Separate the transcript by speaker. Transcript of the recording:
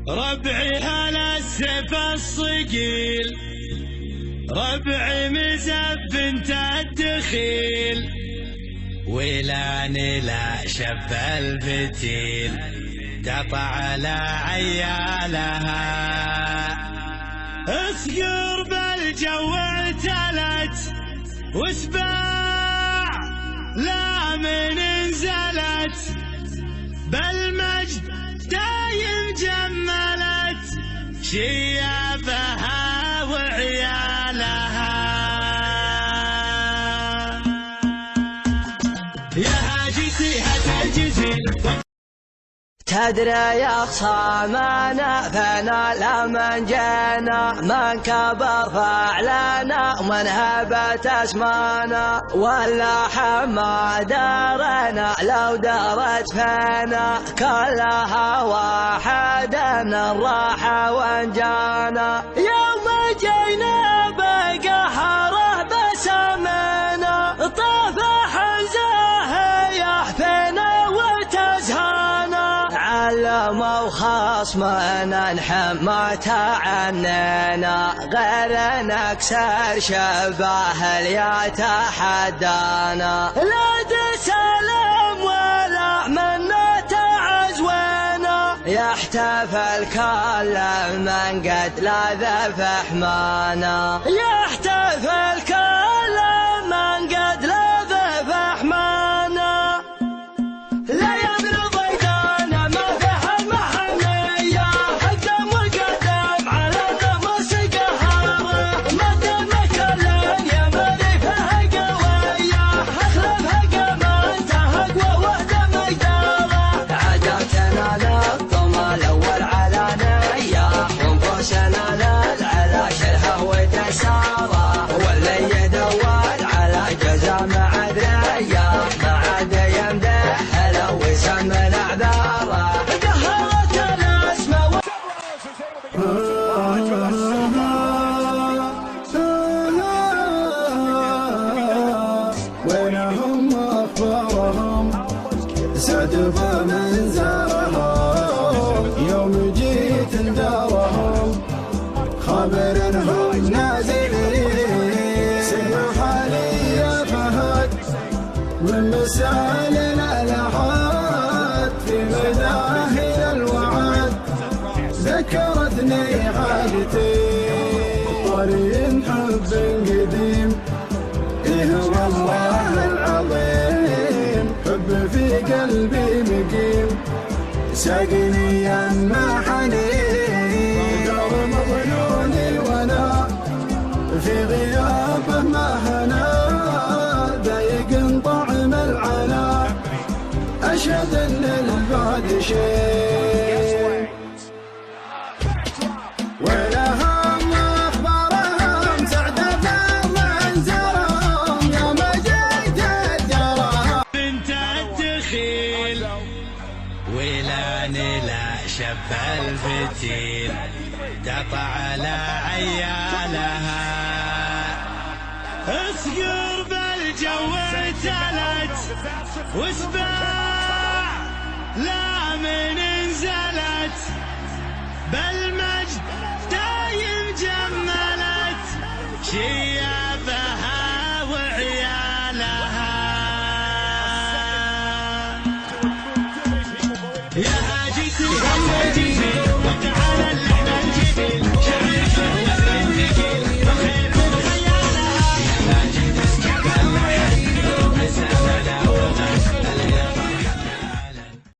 Speaker 1: ربعي هلا السيف الصقيل، ربعي مزف انت الدخيل، ولاني لا شب الفتيل قطع على عيالها. اصقر بالجو اعتلت وسباع لا من انزلت، بالمجد دايم جملت شيابها وعيالها. يا هاجسي هتجزي
Speaker 2: تدري يا خصامنا فينا لمن جينا، من كبر فعلنا ومن هبت اسمانا، ولا حما دارنا لو دارت فينا، كلها واحد الراحة وانجانا. يوم جينا بقهره بسمنا، طافح زاهيه فينا وتزهانا، علموا خصمنا نحمت عننا، غير نكسر شباه اللي يتحدانا. لا تسلم ولا منا تعزونا، يحتفل كل من قد لاذ فحمانا، يحتفل كل من قد لاذ فحمانا. لا يبرض ايدانا ما فيها المحنية، الدم والقدم على النمس قهارة، مدام كلن يا مالي فيها قوية، اخلفها قمنتها اقوى وحدة مقدارة. عجبتنا للطمى الاول على نية، ونفوسنا للعلا شلها وتسارة، واللي يدور على جزا مع ذرية ما عاد يمدح لو يسمن اعذاره. قهرت الاسماء
Speaker 3: وينهم اخبارهم سعد من زارهم، يوم جيت دارهم خبر انهم نازلين. سمح لي يا فهد من مسال الالحاد، في مداهي الوعد ذكرتني عادتي، طريق حب قديم إيه والله العظيم، حب في قلبي مقيم ساقني يما حنين، دار مظنوني وانا في غيابه ما هنا، ضايق طعم العنا اشهد ان البعد شيء. ولهم اخبارهم سعد من زارهم، يوم جيت الجرهم
Speaker 1: بنت الدخيل، ولاني لا شب الفتيل قطع على عيالها. اصقر بالجو اعتلت وسباع لا من انزلت، بالمجد دايم جملت شيابها وعيالها. يا هاجسي